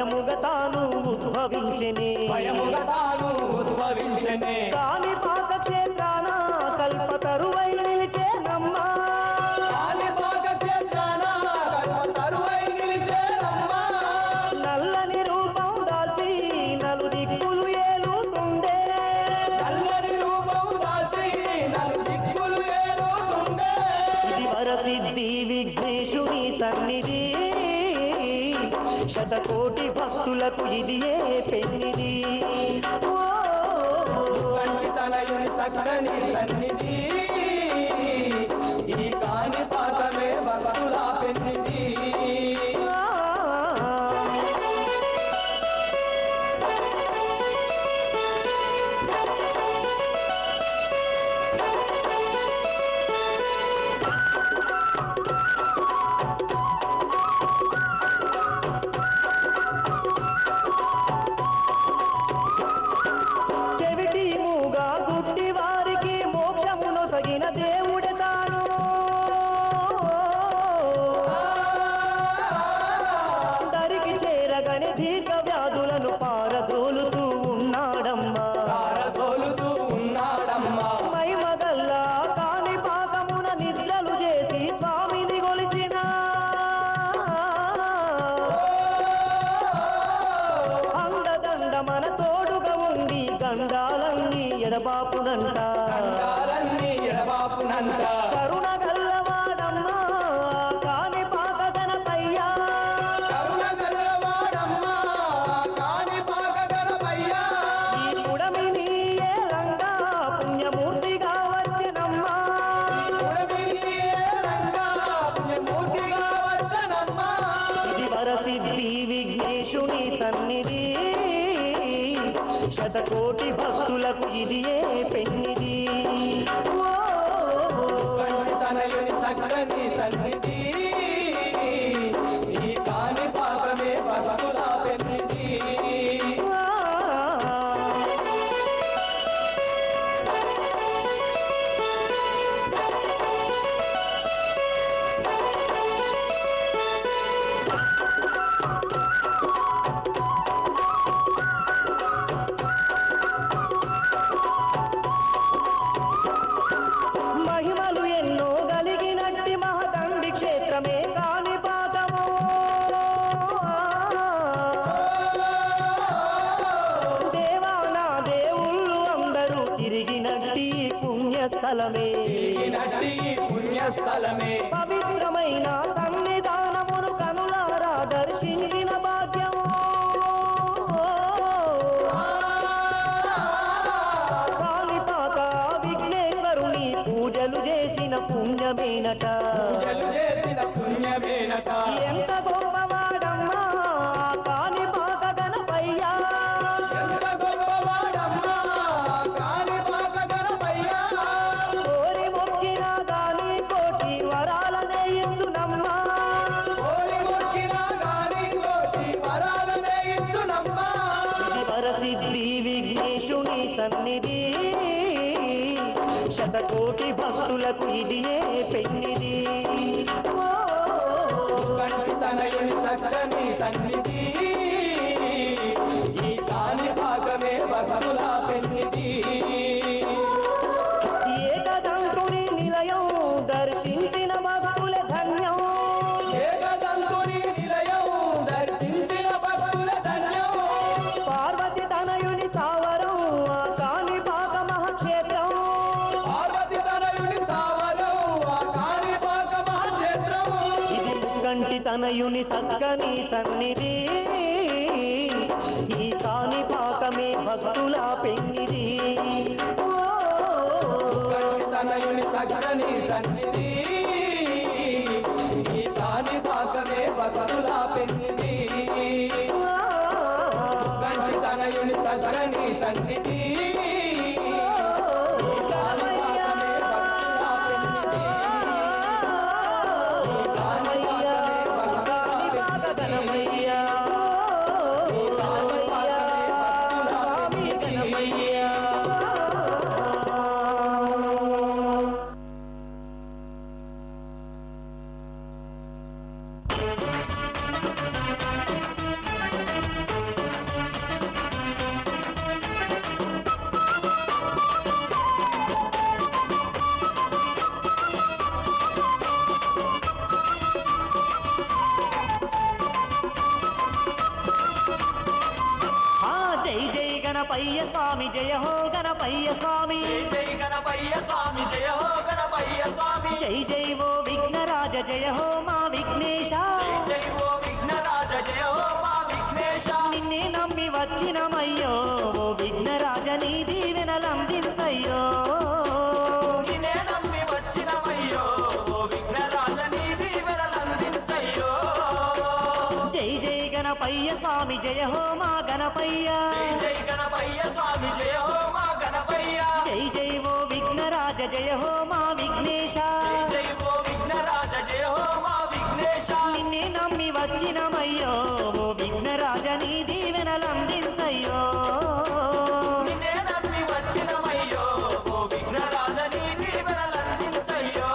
స్వయముగా తాను ఉద్భవించెనే కాణిపాక క్షేత్రాన కల్పతరువై నిలిచేనమ్మా నల్లని రూపం దాల్చి నలు దిక్కులు ఏలుతుండే ఇది వరసిద్ధి విఘ్నేశుని సన్నిధి శతకోటి భక్తులకు ఇది ఏ పెన్నిది తనయుని సకలని సన్నిధి ఈ కాణిపాకమే భక్తుల పెన్నిది తగిన దేవుడే తాను దరికి చేరగని దీర్ఘ వ్యాధులను పారదోలుతూ ఉన్నాడమ్మా మైమగల్లా కాణిపాకమున నిద్రలు చేసి స్వామిని కొలిచిన అండదండ మన తోడుగా ఉండి గండాలన్నీ ఎడబాపునంట కరుణ గల్లవాడమ్మా కాణిపాక గణపయ్యా ఈ పుడమి నీయే రంగా పుణ్యమూర్తిగా వచ్చనమ్మా ఇది వరసిద్ధి విఘ్నేశుని సన్నిధి శతకోటి భక్తులకు ఇది ఏ పెన్నిది తనయుని సకలని సన్నిధి ఈ కాణిపాకమే భక్తుల పెన్నిది మహిమలు ఎన్నో కలిగినట్టి మహదండి క్షేత్రమే కాణిపాకము దేవానా దేవుళ్ళు అందరూ తిరిగినట్టి పుణ్యస్థలమే పవిత్రమైన సన్నిధానమును కనులారా దర్శించిన భాగ్యము కాణిపాక విఘ్నేశ్వరుని పూజలు చేసిన పుణ్యమేనట ఎంత గొప్పవాడమ్మా కాణిపాక గణపయ్యా కోరి మొక్కినా గాని కోటి వరాలనే ఇస్తునమ్మా ఇది వరసిద్ధి విఘ్నేశుని సన్నిధి శతకోటి భక్తులకు ఇది ఏ పెన్నిది తనయుని సకలని సన్నిధి ఈ కాణిపాకమే భక్తుల పెన్నిది ఏకదంతుని నిలయం దర్శించిన భక్తుల ధన్యం పార్వతి తనయుని సావరం ఆ కాణిపాక మహాక్షేత్రం ఇది ముక్కంటి తనయుని సక్కని సన్నిధి ఈ కాణిపాకమే భక్తుల పెన్నిది తనయుని సకలని సన్నిధి ఈ కాణిపాకమే భక్తుల పెన్నిది తనయుని సకలని సన్నిధి గణపయ్య స్వామి జయ హో గణపయ్య స్వామి జై గణపయ్య స్వామి జయ హో గణపయ్య స్వామి జై జై ఓ విఘ్నరాజ జయ హో మా విఘ్నేశ జై ఓ విఘ్నరాజ జయ హో మా విఘ్నేశ నిన్నే నమ్మి వచ్చినమయ్యో ఓ విఘ్నరాజ నీ దీవెనలందించయ్యో నిన్నే నమ్మి వచ్చినమయ్యో ఓ విఘ్నరాజ నీ దీవెనలందించయ్యో జై జై గణపయ్య స్వామి జయ హో మా గణపయ్య జై గణపయ్య స్వామి జయ హో మా గణపయ్య జై జై ఓ విఘ్నరాజ జయ హో మా విఘ్నేశ జై ఓ విఘ్నరాజ జయ హో మా విఘ్నేశ నిన్నే నమ్మి వచ్చినమయ్యో ఓ విఘ్నరాజ నీ దీవెనలందించయ్యో నిన్నే నమ్మి వచ్చినమయ్యో ఓ విఘ్నరాజ నీ దీవెనలందించయ్యో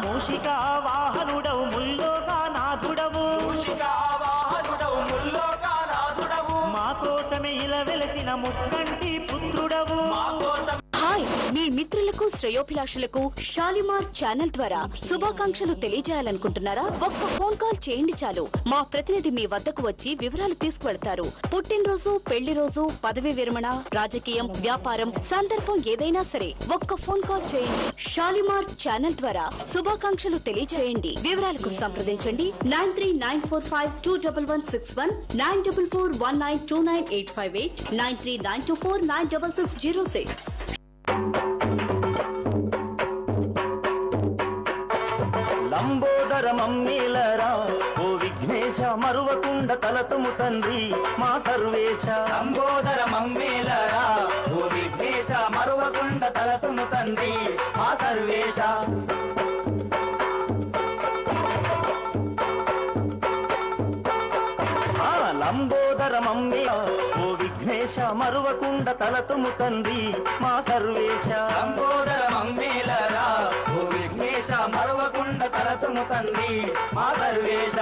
మూషికా వాహనుడవు ముల్లోకా నాథుడవు మూషికా వాహనుడవు ముల్లోకానాథుడవు మా కోసమే ఇలా వెలసిన ముక్కంటి పుత్రుడవు మా కోసం హాయ్ మీ మిత్రులకు శ్రేయోభిలాషులకు షాలిమార్ ఛానల్ ద్వారా శుభాకాంక్షలు తెలియజేయాలనుకుంటున్నారా? ఒక్క ఫోన్ కాల్ చేయండి చాలు. మా ప్రతినిధి మీ వద్దకు వచ్చి వివరాలు తీసుకువెళ్తారు. పుట్టినరోజు, పెళ్లి రోజు, పదవి విరమణ, రాజకీయం, వ్యాపారం, సందర్భం ఏదైనా సరే ఒక్క ఫోన్ కాల్ చేయండి. షాలిమార్ ఛానల్ ద్వారా శుభాకాంక్షలు తెలియజేయండి. వివరాలకు సంప్రదించండి 9394521161 9441929858 9392496606. లంబోదర మమ్మీలరా ఓ విఘ్నేశ మరువకుండ తలతుము తండ్రి మా సర్వేశ లంబోదర మమ్మేలరా ఓ విఘ్నేశ మరువకుండ తలతుము తండ్రి మా సర్వేశ లంబోదర మమ్మీల ఓ విఘ్నేశ మరువకుండ తలతుము తండ్రి మా సర్వేశ లంబోదర మమ్మేలరా ఓ విఘ్నేశ మరువకుండ తలతుము తండ్రి మా సర్వేశ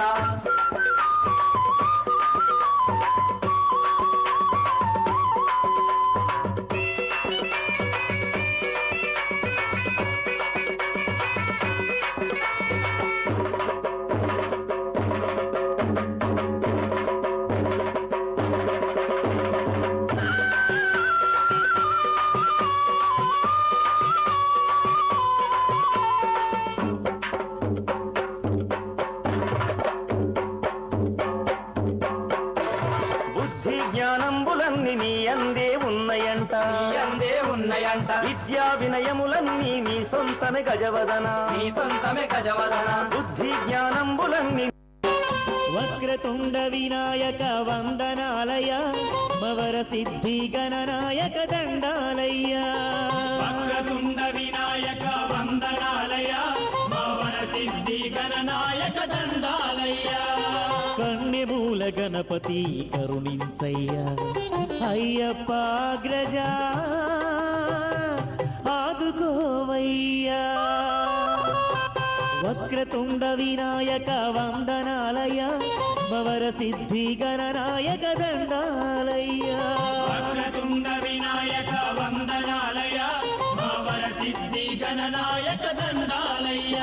జ్ఞానంబులన్నీ నీ అందే ఉన్నాయంట అందే ఉన్నాయంట విద్యా వినయములన్నీ నీ సొంతమే గజవదన నీ సొంతమే గజవదన బుద్ధి జ్ఞానంబులన్నీ వక్రతుండ వినాయక వందనాలయ మవర సిద్ధి గణనాయక దండాలయ్య వక్రతుండ వినాయక వందనాలయ మవర సిద్ధి గణనాయక దండాలయ్య కన్నెమూల గణపతి కరుణించయ్య అయ్యప్ప అగ్రజా ఆదుకోవయ్యా వక్రతుండ వినాయక వందనాలయ మవర సిద్ధి గణనాయక దండాలయ్య వక్రతుండ వినాయక వందనాలయ మవర సిద్ధి గణనాయక దండాలయ్య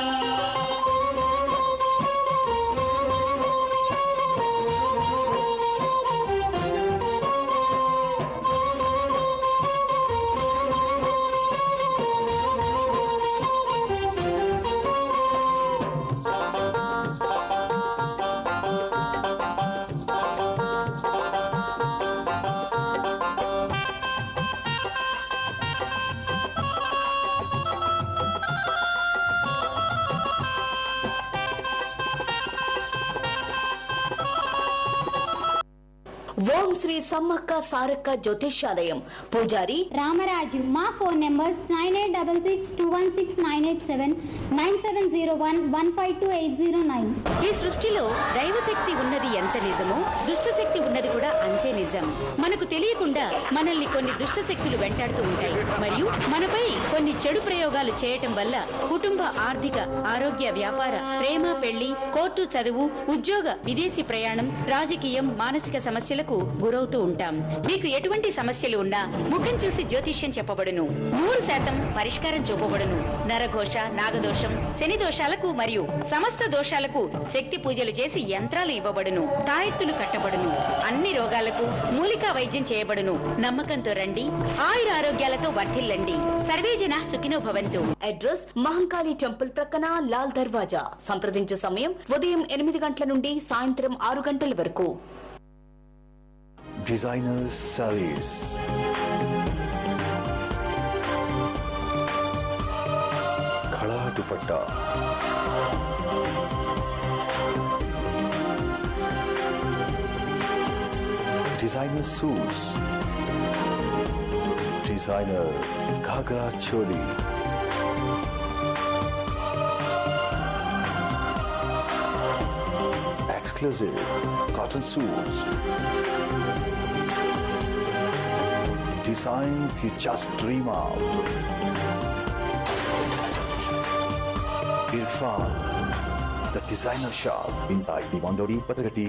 శ్రీ సమ్మక్క సారక్క జ్యోతిష్యాలయం. పూజారి రామరాజు. మా ఫోన్ నెంబర్స్ 9866216987, 9701152809. ఈ సృష్టిలో దైవశక్తి ఉన్నది ఎంత నిజమో దుష్టశక్తి ఉన్నది కూడా అంతే నిజం. మనకు తెలియకుండా మనల్ని కొన్ని దుష్టశక్తులు వెంటాడుతూ ఉంటాయి మరియు మనపై కొన్ని చెడు ప్రయోగాలు చేయటం వల్ల కుటుంబ, ఆర్థిక, ఆరోగ్య, వ్యాపార, ప్రేమ, పెళ్లి, కోర్టు, చదువు, ఉద్యోగ, విదేశీ ప్రయాణం, రాజకీయం, మానసిక సమస్యలకు గురవుతూ ఉంటాం. మీకు ఎటువంటి సమస్యలు ఉన్నా ముఖం చూసి జ్యోతిష్యం చెప్పబడును. 100% పరిష్కారం చూపబడును. నరఘోష, నాగదోషం, శని దోషాలకు మరియు సమస్త దోషాలకు శక్తి పూజలు చేసి యంత్రాలు ఇవ్వబడును. తాయెత్తులు కట్టబడును. అన్ని రోగాలకు మూలికా వైద్యం చేయబడును. నమ్మకంతో రండి, ఆయురారోగ్యాలతో వర్ధిల్లండి. సర్వేజన సుఖినో భవంతు. అడ్రస్ మహంకాళి టెంపుల్ ప్రక్కన లాల్ దర్వాజా. సంప్రదించే సమయం ఉదయం 8 గంటల నుండి సాయంత్రం 6 గంటల వరకు. Designer saris, khada dupatta, designer suits, designer ghagra choli, exclusive cotton suits, designs you just dream of. Irfan, the designer shop inside the Mondori Patagati.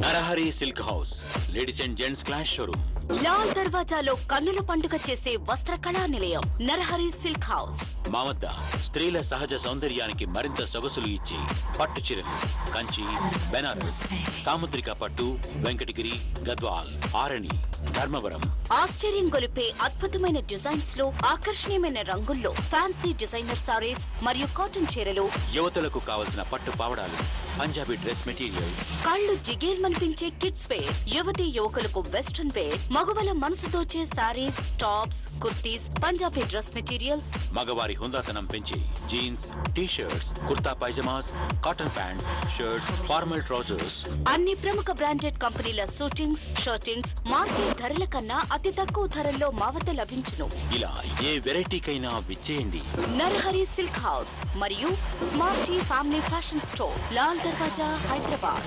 Narahari silk house, ladies and gents class showroom. Lal దర్వాజాలో కన్నుల పండుగ చేసే వస్త్ర కళా నిలయం నరహరి సిల్క్ హౌస్. మా వద్ద స్త్రీల సహజ సౌందర్యానికి మరింత సొగసులు ఇచ్చే పట్టు చీరలు, కంచి, బెనారస్, సాముద్రిక పట్టు, వెంకటగిరి, గద్వాల్, ఆరణి, ధర్మవరం. ఆశ్చర్యం గొలిపే అద్భుతమైన డిజైన్స్ లో, ఆకర్షణీయమైన రంగుల్లో ఫ్యాన్సీ డిజైనర్ సారీస్ మరియు కాటన్ చీరలు, యువతులకు కావలసిన పట్టు పావడాలు, పంజాబీ డ్రెస్ మెటీరియల్స్, కళ్ళు జిగేల్మనిపించే కిడ్స్ వేర్, యువతీ యువకులకు వెస్ట్రన్ వేర్, మగవల మనసు దోచే saris, tops, kurtis, Punjabi dress materials, మగవారి హుందాతనం పెంచే jeans, T shirts, kurta pyjamas, cotton pants, shirts, formal trousers. అన్ని ప్రముఖ బ్రాండెడ్ కంపెనీల షూటింగ్స్, షర్టింగ్స్ మార్కెట్ ధరల కన్నా అతి తక్కువ ధరల్లో మా వద్ద లభించును. ఇలా ఏ వెరైటీకైనా విచ్చేయండి. నరహరి సిల్క్ హౌస్ మరియు smart T family fashion store, Lal Darwaza, Hyderabad.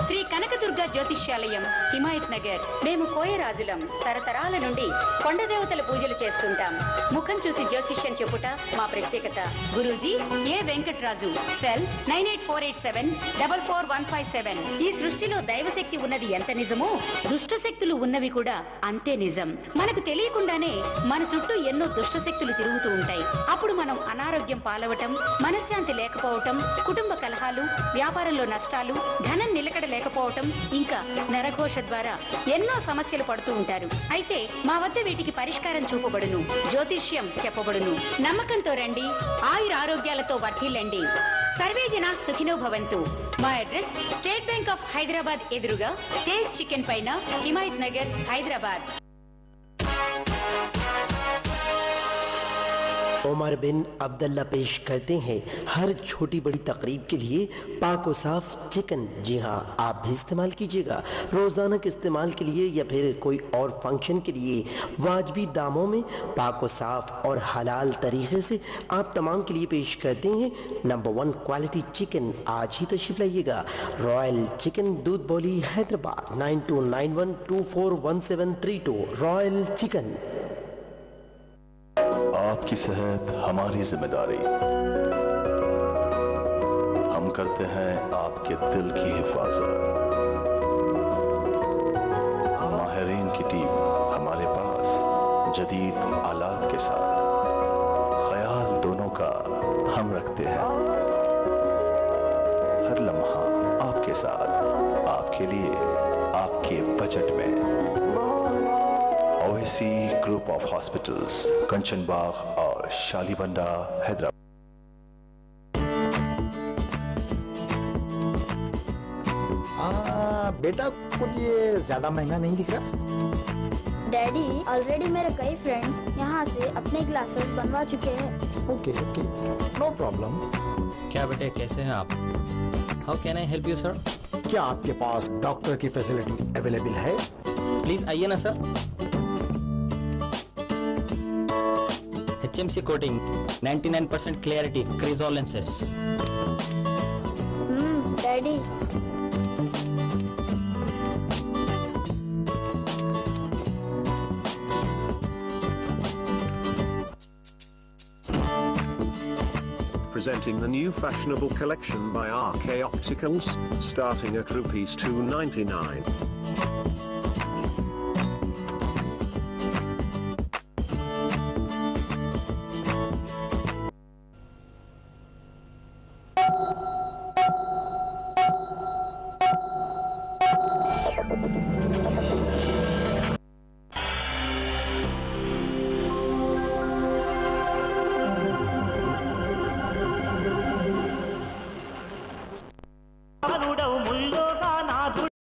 Shri Kanakadurga జ్యోతిష్యాలయం, హిమాయత్ నగర్. మేము కోయరాజులం. తరతరాల నుండి కొండదేవతల పూజలు చేస్తుంటాం. ముఖం చూసి జ్యోతిష్యం చెప్పుట మా ప్రత్యేకత. గురూజీ ఏ వెంకటరాజు. సెల్ 9848744157. ఈ సృష్టిలో దైవశక్తి ఉన్నది ఎంత నిజమో దుష్ట శక్తులు ఉన్నవి కూడా అంతే నిజం. మనకు తెలియకుండానే మన చుట్టూ ఎన్నో దుష్ట శక్తులు తిరుగుతూ ఉంటాయి. అప్పుడు మనం అనారోగ్యం పాలవటం, మనశ్శాంతి లేకపోవటం, కుటుంబ కలహాలు, వ్యాపారంలో నష్టాలు, ధనం నిలకడ లేకపోవటం, ఇంకా నరఘోష ద్వారా ఎన్నో సమస్యలు పడుతూ ఉంటారు. అయితే మా వద్ద వీటికి పరిష్కారం చూపబడును, జ్యోతిష్యం చెప్పబడును. నమ్మకంతో రండి, ఆయురారోగ్యాలతో వర్ధిల్లండి. సర్వేజన సుఖినో భవంతు. మా address state bank of Hyderabad ఎదురుగా తేజ్ చికెన్ పైన, హిమాయత్ నగర్, హైదరాబాద్. उमर बिन अब्दुल्ला पेश करते हैं हर छोटी बड़ी तकरीब के लिए पाक और साफ चिकन। जी हाँ, आप भी इस्तेमाल कीजिएगा रोज़ाना के इस्तेमाल के लिए या फिर कोई और फंक्शन के लिए वाजबी दामों में पाक और साफ और हलाल तरीके से आप तमाम के लिए पेश करते हैं नंबर 1 क्वालिटी चिकन। आज ही तशरीफ लाइएगा। रॉयल चिकन, दूध बौली, हैदराबाद। 9291241732 royal chicken. आपकी सेहत हमारी जिम्मेदारी। हम करते हैं आपके दिल की हिफाजत। माहिरीन की टीम हमारे पास जदीद आलात के साथ, ख्याल दोनों का हम रखते हैं। हर लम्हा आपके साथ, आपके लिए, आपके बजट में। ओवैसी ग्रुप ऑफ हॉस्पिटल्स, कंचन बाग और शालीबंडा, हैदराबाद। बेटा कुछ ये ज्यादा महंगा नहीं दिख रहा? डैडी, ऑलरेडी मेरे कई फ्रेंड्स यहाँ से अपने ग्लासेस बनवा चुके हैं। Okay okay, no problem. क्या बेटे, कैसे हैं आप? How can I help you sir? क्या आपके पास डॉक्टर की फैसिलिटी अवेलेबल है? प्लीज आइए ना sir. HMC coating 99% clarity Crizal lenses. Daddy Presenting the new fashionable collection by RK Opticals, starting at rupees 299.